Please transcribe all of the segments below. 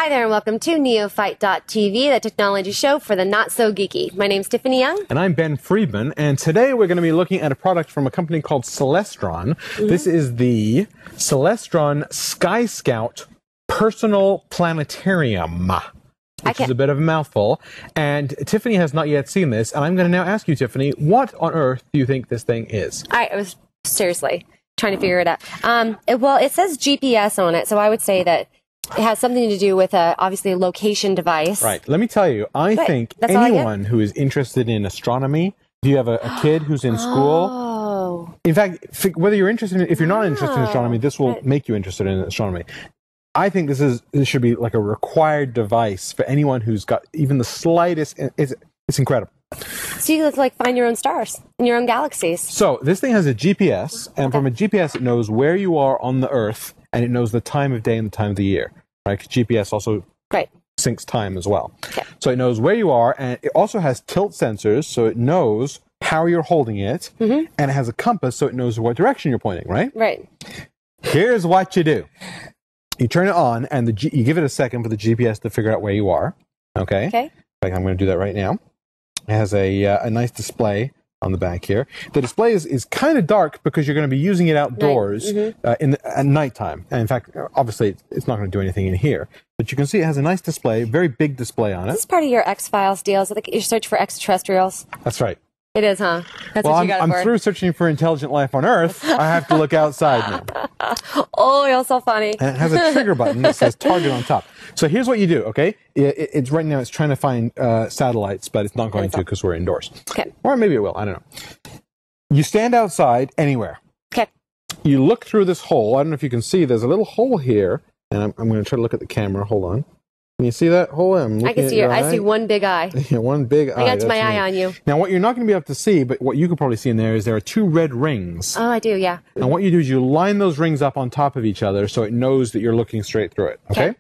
Hi there and welcome to Neophyte.tv, the technology show for the not-so-geeky. My name's Tiffany Young. And I'm Ben Friedman, and today we're going to be looking at a product from a company called Celestron. This is the Celestron SkyScout Personal Planetarium, which is a bit of a mouthful. And Tiffany has not yet seen this, and I'm going to now ask you, Tiffany, what on earth do you think this thing is? I was seriously trying to figure it out. Well, it says GPS on it, so I would say that it has something to do with, obviously, a location device. Right. Let me tell you, I think anyone who is interested in astronomy, if you have a kid who's in school, in fact, whether you're interested in, if you're not interested in astronomy, this will make you interested in astronomy. I think this should be like a required device for anyone who's got even the slightest. It's incredible. So you can like find your own stars in your own galaxies. So this thing has a GPS, and from a GPS, it knows where you are on the Earth, and it knows the time of day and the time of the year. Right? GPS also syncs time as well. Okay. So it knows where you are, and it also has tilt sensors, so it knows how you're holding it, and it has a compass, so it knows what direction you're pointing. Right. Right. Here's what you do. You turn it on, and you give it a second for the GPS to figure out where you are. Okay? Okay. In fact, I'm going to do that right now. It has a nice display on the back here. The display is kind of dark because you're going to be using it outdoors at nighttime. And in fact, obviously, it's not going to do anything in here. But you can see it has a nice display, very big display on it. Is this part of your X-Files deals? I think you search for extraterrestrials. That's right. It is, huh? That's what you got I'm through searching for intelligent life on Earth. I have to look outside now. Oh, you're so funny. And it has a trigger button that says target on top. So here's what you do, okay? It's right now it's trying to find satellites, but it's not going to because we're indoors. Okay. Or maybe it will. I don't know. You stand outside anywhere. Okay. You look through this hole. I don't know if you can see. There's a little hole here, and I'm going to try to look at the camera. Hold on. Can you see that hole? I can see I see one big eye. Yeah, one big eye. I got my eye on you. Now, what you're not going to be able to see, but what you could probably see in there is there are two red rings. Oh, I do, yeah. And what you do is you line those rings up on top of each other so it knows that you're looking straight through it. Okay?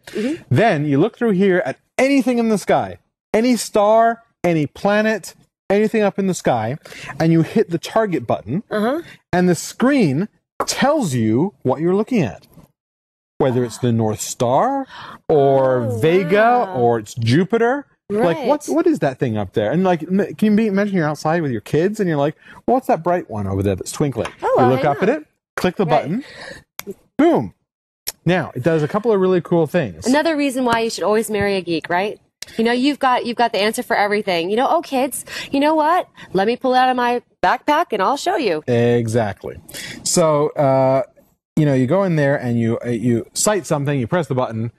Then you look through here at anything in the sky, any star, any planet, anything up in the sky, and you hit the target button, and the screen tells you what you're looking at. Whether it's the North Star, or Vega, or it's Jupiter. Right. Like, what is that thing up there? And, like, can you imagine you're outside with your kids, and you're like, well, what's that bright one over there that's twinkling? Oh, you look up at it, click the button, boom. Now, it does a couple of really cool things. Another reason why you should always marry a geek, right? You know, you've got the answer for everything. You know, oh, kids, you know what? Let me pull it out of my backpack, and I'll show you. Exactly. So, you know, you go in there and you cite something, you press the button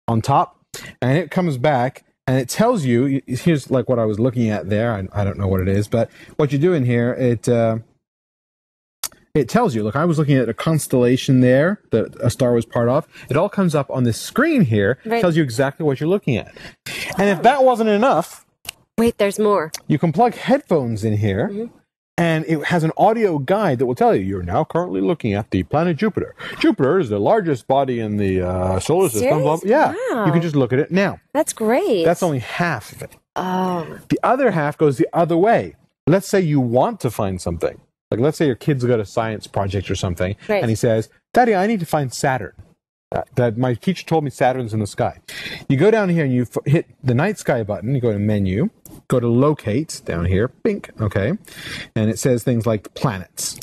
on top, and it comes back, and it tells you, here's like what I was looking at there, I don't know what it is, but what you do in here, it tells you, look, I was looking at a constellation there that a star was part of. It all comes up on this screen here, tells you exactly what you're looking at. And if that wasn't enough... Wait, there's more. You can plug headphones in here, and it has an audio guide that will tell you, you're now currently looking at the planet Jupiter. Jupiter is the largest body in the solar system. Yeah, you can just look at it now. That's great. That's only half of it. Oh. The other half goes the other way. Let's say you want to find something. Like, let's say your kid's got a science project or something, and he says, Daddy, I need to find Saturn. That my teacher told me Saturn's in the sky. You go down here and you hit the night sky button. You go to menu, go to locate down here, bink, okay, and it says things like planets.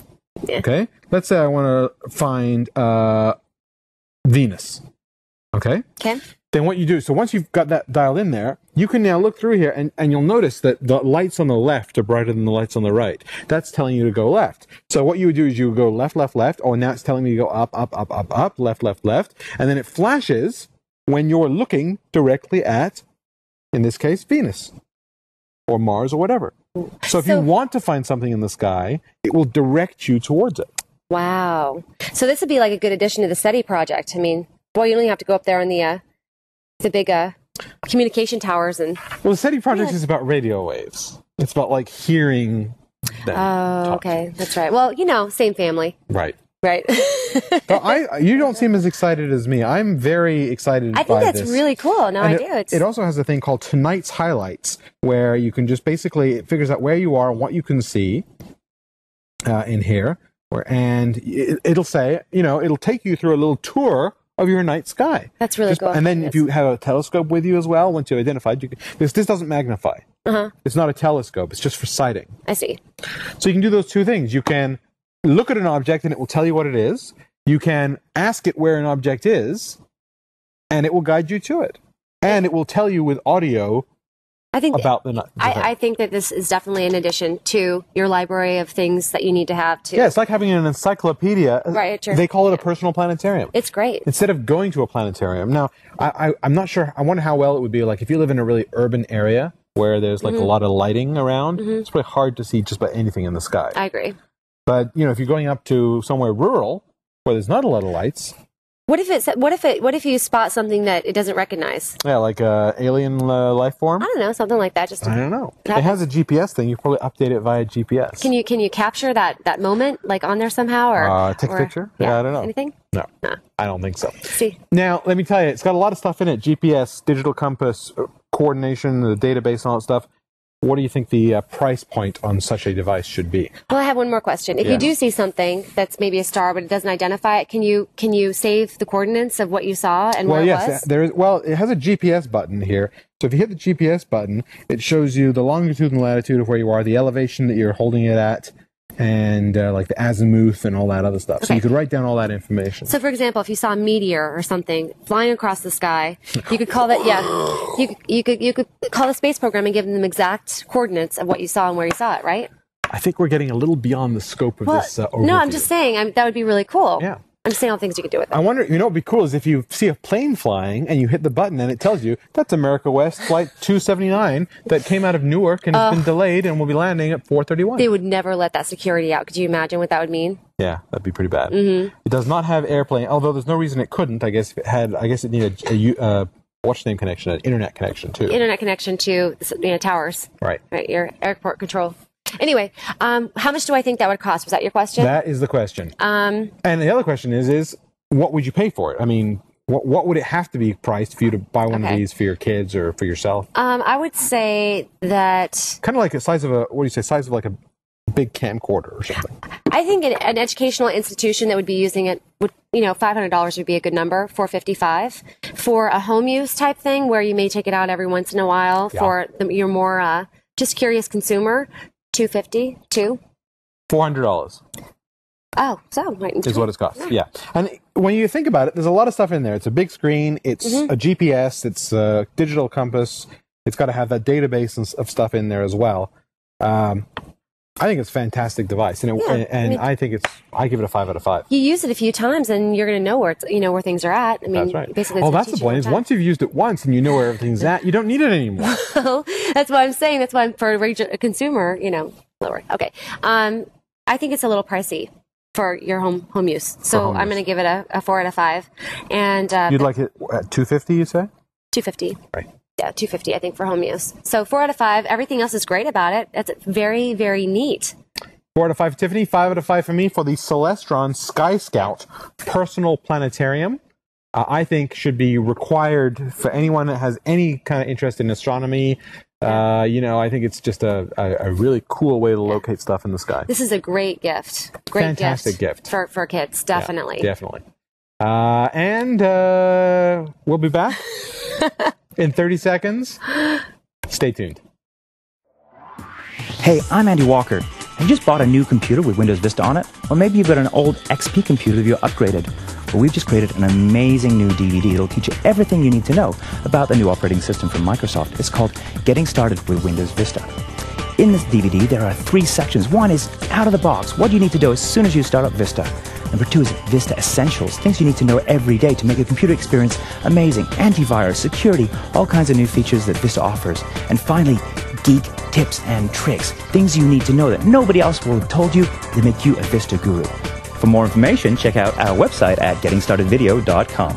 Okay, let's say I want to find Venus. Okay. Okay. Then what you do, so once you've got that dialed in there, you can now look through here and you'll notice that the lights on the left are brighter than the lights on the right. That's telling you to go left. So what you would do is you would go left, left, left. Oh, and now it's telling me to go up, up, up, up, up, left, left, left. And then it flashes when you're looking directly at, in this case, Venus or Mars or whatever. So if you want to find something in the sky, it will direct you towards it. Wow. So this would be like a good addition to the SETI project. I mean, boy, you don't even have to go up there on the big communication towers and... Well, the SETI project is about radio waves. It's about, like, hearing them. Oh, okay. That's right. Well, you know, same family. Right. Right. But you don't seem as excited as me. I'm very excited by this. I think that's really cool. No, I do. It also has a thing called Tonight's Highlights, where you can just basically... It figures out where you are and what you can see in here. And it'll say, you know, it'll take you through a little tour of your night sky. That's really cool. And then if you have a telescope with you as well, once you've identified, this doesn't magnify. It's not a telescope. It's just for sighting. I see. So you can do those two things. You can look at an object and it will tell you what it is. You can ask it where an object is, and it will guide you to it. And it will tell you with audio about the I think that this is definitely an addition to your library of things that you need to have too. Yeah, it's like having an encyclopedia. Right, sure. They call it a personal planetarium. It's great. Instead of going to a planetarium. Now, I'm not sure. I wonder how well it would be like if you live in a really urban area where there's like a lot of lighting around. It's pretty hard to see just about anything in the sky. I agree. But, if you're going up to somewhere rural where there's not a lot of lights. What if you spot something that it doesn't recognize? Yeah, like a alien life form. I don't know, something like that. I don't know. It has a GPS thing. You probably update it via GPS. Can you capture that moment like on there somehow or take a picture? Yeah, I don't know. Anything? No, I don't think so. See. Now, let me tell you, it's got a lot of stuff in it. GPS, digital compass, coordination, the database, and all that stuff. What do you think the price point on such a device should be? Well, I have one more question. If you do see something that's maybe a star but it doesn't identify it, can you save the coordinates of what you saw and where it was? It has a GPS button here. So if you hit the GPS button, it shows you the longitude and latitude of where you are, the elevation that you're holding it at, and like the azimuth and all that other stuff. Okay. So you could write down all that information. So, for example, if you saw a meteor or something flying across the sky, you could call that. Yeah, you could call the space program and give them exact coordinates of what you saw and where you saw it. Right? I think we're getting a little beyond the scope of this overview. No, I'm just saying that would be really cool. Yeah. I'm just saying all the things you could do with it. I wonder, what would be cool is if you see a plane flying and you hit the button and it tells you that's America West Flight 279 that came out of Newark and has been delayed and will be landing at 4:31. They would never let that security out. Could you imagine what that would mean? Yeah, that'd be pretty bad. It does not have airplane, although there's no reason it couldn't. I guess if it had, it needed a what's the name connection, an internet connection too. Internet connection to towers. Right. Your airport control. Anyway, how much do I think that would cost? Was that your question? That is the question. And the other question is what would you pay for it? I mean, what would it have to be priced for you to buy one of these for your kids or for yourself? I would say that kind of like the size of size of like a big camcorder or something. I think an educational institution that would be using it would, $500 would be a good number. $455 for a home use type thing where you may take it out every once in a while for your more just curious consumer. $250, $400. Oh, so right is what it's cost. Yeah, and when you think about it, there's a lot of stuff in there. It's a big screen. It's a GPS. It's a digital compass. It's got to have that database of stuff in there as well. I think it's a fantastic device, and I think I give it a 5 out of 5. You use it a few times, and you're going to know where where things are at. I mean, that's right. Basically, that's the point. Is once you've used it once and you know where everything's at, you don't need it anymore. Well, that's what I'm saying. That's why for a consumer, lower. Okay. I think it's a little pricey for your home use, so I'm going to give it a 4 out of 5. And you'd like it at $250? You say $250, right? Yeah, $250, I think, for home use. So 4 out of 5. Everything else is great about it. That's very, very neat. 4 out of 5, Tiffany. 5 out of 5 for me for the Celestron SkyScout Personal Planetarium. I think should be required for anyone that has any kind of interest in astronomy. I think it's just a really cool way to locate stuff in the sky. This is a great gift. Fantastic gift for kids, definitely. Yeah, definitely. And we'll be back in 30 seconds. Stay tuned. Hey, I'm Andy Walker. Have you just bought a new computer with Windows Vista on it? Or maybe you've got an old XP computer that you're upgraded. Well, we've just created an amazing new DVD that'll teach you everything you need to know about the new operating system from Microsoft. It's called Getting Started with Windows Vista. In this DVD, there are 3 sections. One is out of the box, what you need to do as soon as you start up Vista. Number 2 is Vista Essentials, things you need to know every day to make your computer experience amazing. Antivirus, security, all kinds of new features that Vista offers. And finally, Geek Tips and Tricks, things you need to know that nobody else will have told you to make you a Vista guru. For more information, check out our website at gettingstartedvideo.com.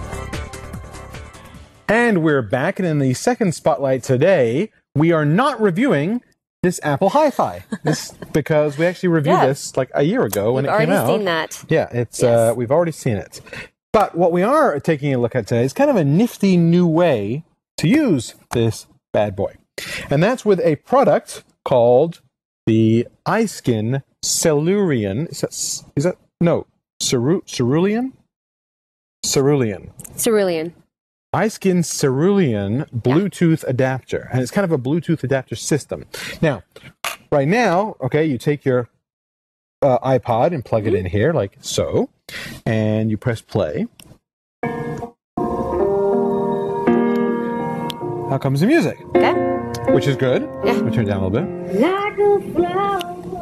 And we're back, and in the second spotlight today, we are not reviewing this Apple Hi-Fi. Because we actually reviewed this like a year ago when it came out. We've already seen that. Yeah, it's we've already seen it. But what we are taking a look at today is kind of a nifty new way to use this bad boy. And that's with a product called the iSkin Cerulean. Cerulean? Cerulean. Cerulean. iSkin Cerulean Bluetooth adapter. And it's kind of a Bluetooth adapter system. Now, right now, okay, you take your iPod and plug it in here like so. And you press play. Out comes the music. Okay. Which is good. Yeah. Let me turn it down a little bit.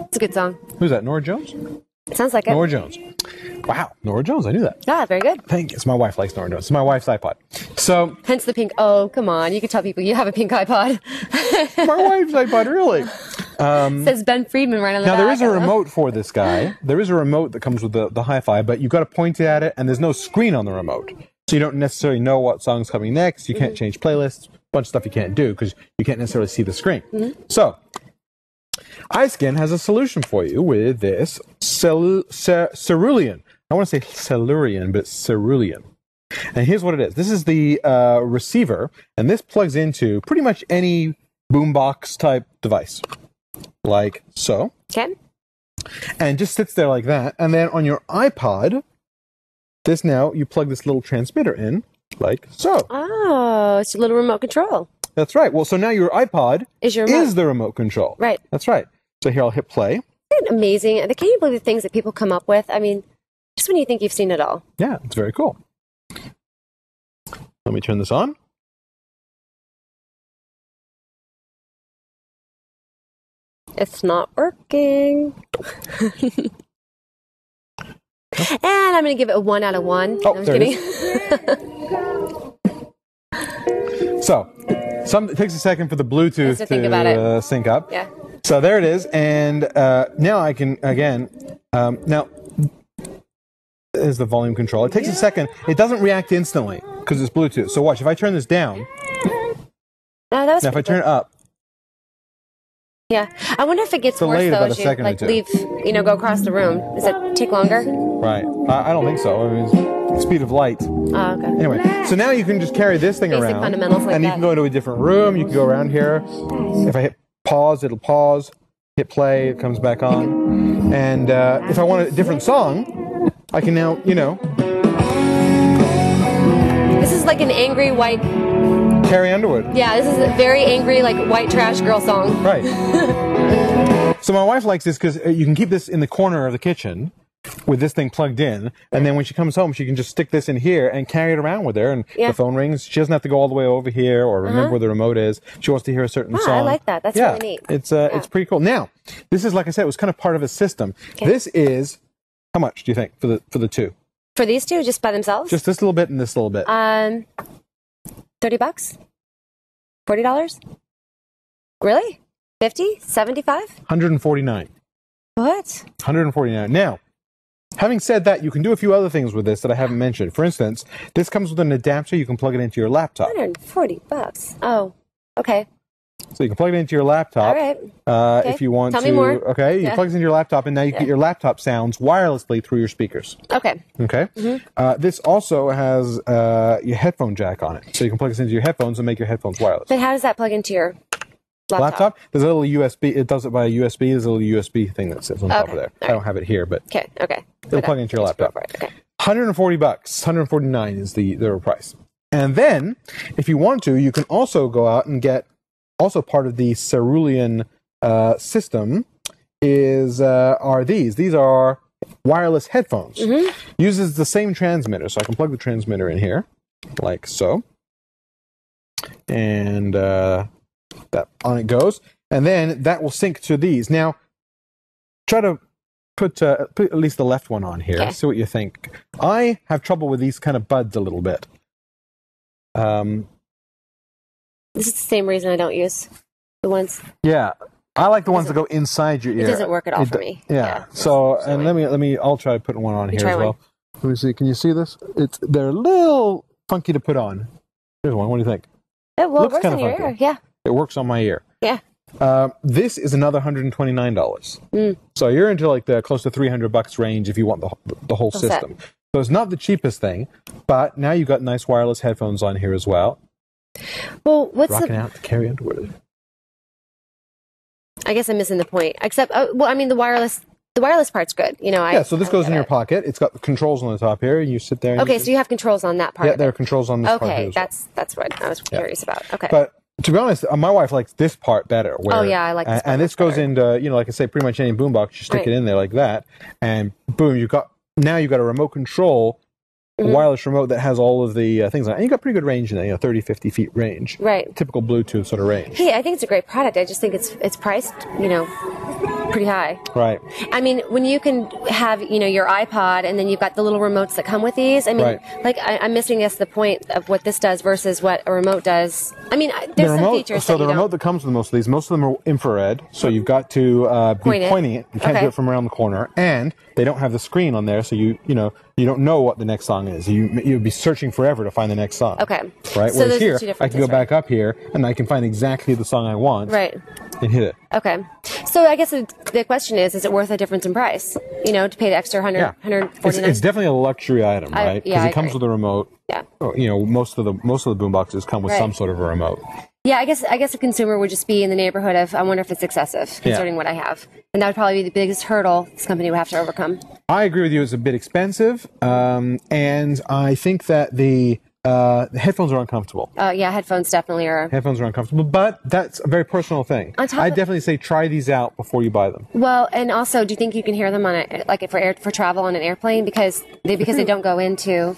It's a good song. Who's that? Nora Jones? Sounds like it. Nora Jones. Wow, Nora Jones. I knew that. Yeah, very good. Thank you. My wife likes Nora Jones. It's my wife's iPod. So. Hence the pink. Oh, come on. You can tell people you have a pink iPod. My wife's iPod, really? Says Ben Friedman right on the back. Now, there is a remote for this guy. There is a remote that comes with the hi-fi, but you've got to point it at it, and there's no screen on the remote. So you don't necessarily know what song's coming next. You can't change playlists. A bunch of stuff you can't do because you can't necessarily see the screen. So, iSkin has a solution for you with this Cerulean. I want to say Celurian, but it's Cerulean. And here's what it is. This is the receiver, and this plugs into pretty much any boombox type device. Like so. Okay. And just sits there like that. And then on your iPod, you plug this little transmitter in, like so. Oh, it's a little remote control. That's right. Well, so now your iPod is the remote control. Right. That's right. So here, I'll hit play. Isn't it amazing? Can you believe the things that people come up with? I mean, just when you think you've seen it all. Yeah, it's very cool. Let me turn this on. It's not working. And I'm going to give it a 1 out of 1. Oh, I'm just kidding. So, it takes a second for the Bluetooth to sync up. Yeah. So there it is. And now I can, again, now, there's the volume control. It takes a second. It doesn't react instantly because it's Bluetooth. So watch, if I turn this down, now if I turn it up, yeah. I wonder if it gets worse though as you leave, go across the room. Does it take longer? Right. I don't think so. I mean, it's speed of light. Oh, okay. Anyway, so now you can just carry this thing Basic around. fundamentals like and you can go into a different room. You can go around here. If I hit pause, it'll pause. Hit play, it comes back on. And if I want a different song, I can now, This is like an angry white... Carrie Underwood. Yeah, this is a very angry, white trash girl song. Right. So my wife likes this because you can keep this in the corner of the kitchen with this thing plugged in, and then when she comes home, she can just stick this in here and carry it around with her, and the phone rings. She doesn't have to go all the way over here or remember where the remote is. She wants to hear a certain song. I like that. That's really neat. It's pretty cool. Now, this is, like I said, it was kind of part of a system. Okay. This is, how much do you think for the two? For these two, just by themselves? Just this little bit and this little bit. $30? $40? Really? 50? 75? $149. What? $149. Now, having said that, you can do a few other things with this that I haven't mentioned. For instance, this comes with an adapter. You can plug it into your laptop. $140. Oh, okay. So you can plug it into your laptop. All right. If you want Tell me more. Okay, you plug it into your laptop, and now you get your laptop sounds wirelessly through your speakers. Okay. Okay. This also has your headphone jack on it, so you can plug this into your headphones and make your headphones wireless. But how does that plug into your laptop? There's a little USB. It does it by a USB. There's a little USB thing that sits on top of there. Right. I don't have it here, but okay. It'll plug into your laptop. Okay. $140. $149 is the price. And then, if you want to, you can also go out and get. Also part of the Cerulean system are these. These are wireless headphones. Uses the same transmitter, so I can plug the transmitter in here, like so. And that on it goes. And then that will sync to these. Now, try to put at least the left one on here. Okay. See what you think. I have trouble with these kind of buds a little bit. This is the same reason I don't use the ones. Yeah, I like the ones that go inside your ear. It doesn't work at all for me. Yeah. So, and let me. I'll try putting one on here as well. Let me see. Can you see this? They're a little funky to put on. Here's one. What do you think? It works on your ear. Yeah. It works on my ear. Yeah. This is another $129. So you're into like the close to $300 range if you want the whole system. So it's not the cheapest thing, but now you've got nice wireless headphones on here as well. Well, what's rocking out the Carrie Underwood? I guess I'm missing the point. Except, the wireless The wireless part's good. You know, yeah, so this goes in your pocket. It's got the controls on the top here. You sit there. And okay, so you have controls on that part. Yeah, there are controls on this part. Okay, that's what I was curious about. Okay. But to be honest, my wife likes this part better. Where, oh, yeah, I like this part. And this goes into, you know, like I say, pretty much any boombox. You stick it in there like that, and boom, you've got a remote control, wireless remote that has all of the things on it. And you got pretty good range in there, you know, 30, 50 feet range. Right. Typical Bluetooth sort of range. Hey, I think it's a great product. I just think it's priced, you know, pretty high. Right. I mean, when you can have, you know, your iPod and then you've got the little remotes that come with these. I mean, like I'm missing, I guess, the point of what this does versus what a remote does. I mean, there's some features. So the remote that comes with most of these, most of them are infrared. So you've got to be pointing it. You can't do it from around the corner, and they don't have the screen on there, so you don't know what the next song is. You'd be searching forever to find the next song. Okay. Right. So whereas here, I can go back up here and I can find exactly the song I want. Right. And hit it. Okay. So I guess the question is it worth a difference in price? You know, to pay the extra $149? It's definitely a luxury item, right? Because it comes with a remote. Yeah. You know, most of the boom boxes come with some sort of a remote. Yeah, I guess a consumer would just be in the neighborhood of, I wonder if it's excessive, considering what I have. And that would probably be the biggest hurdle this company would have to overcome. I agree with you. It's a bit expensive. And I think that the headphones are uncomfortable. Yeah, headphones definitely are. Headphones are uncomfortable, but that's a very personal thing. I definitely say try these out before you buy them. Well, and also, do you think you can hear them on for travel on an airplane because they don't go into?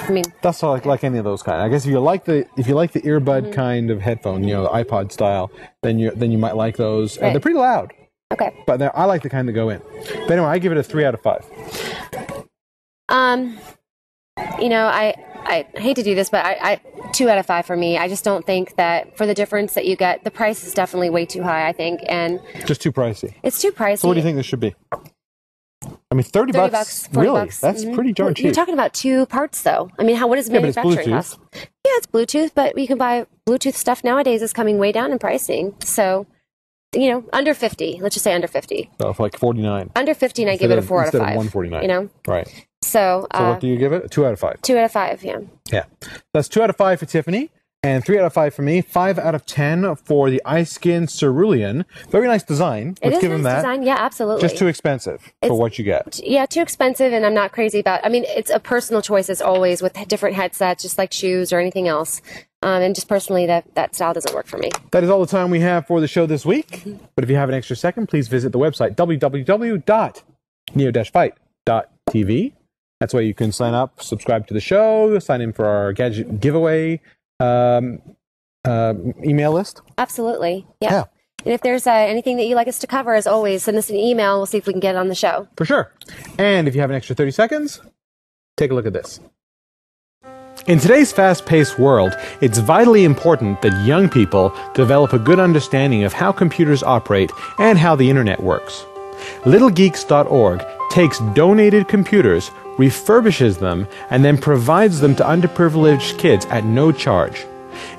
I mean, that's like any of those kind. I guess if you like the earbud kind of headphone, you know, the iPod style, then you might like those. Right. They're pretty loud. Okay. But I like the kind that go in. But anyway, I give it a 3 out of 5. You know, I hate to do this, but I 2 out of 5 for me. I just don't think that for the difference that you get, the price is definitely way too high, I think. And just too pricey. It's too pricey. So what do you think this should be? I mean, 30 bucks, 40 really? Bucks. That's pretty darn cheap. You're talking about 2 parts, though. I mean, what does manufacturing cost? Yeah, it's Bluetooth, but you can buy Bluetooth stuff nowadays is coming way down in pricing. So, you know, under 50. Let's just say under 50. So for like 49. Under 50, and I give it a 4 out of 5. Instead of 149. You know? Right. So what do you give it? A 2 out of 5. 2 out of 5, yeah. Yeah. That's 2 out of 5 for Tiffany, and 3 out of 5 for me. 5 out of 10 for the iSkin Cerulean. Very nice design. Let's give them that. Design, yeah, absolutely. Just too expensive for what you get. Yeah, too expensive, and I'm not crazy about. I mean, it's a personal choice as always with different headsets, just like shoes or anything else. And just personally, that style doesn't work for me. That is all the time we have for the show this week. But if you have an extra second, please visit the website www.neo-fight.tv. That's where you can sign up, subscribe to the show, sign in for our gadget giveaway email list. Absolutely. Yeah. And if there's anything that you'd like us to cover, as always, send us an email. We'll see if we can get it on the show. For sure. And if you have an extra 30 seconds, take a look at this. In today's fast-paced world, it's vitally important that young people develop a good understanding of how computers operate and how the internet works. LittleGeeks.org takes donated computers, refurbishes them, and then provides them to underprivileged kids at no charge.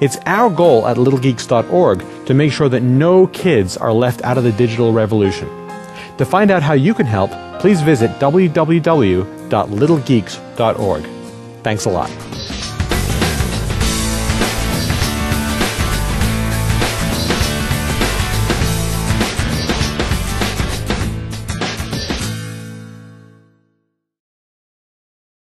It's our goal at littlegeeks.org to make sure that no kids are left out of the digital revolution. To find out how you can help, please visit www.littlegeeks.org. Thanks a lot.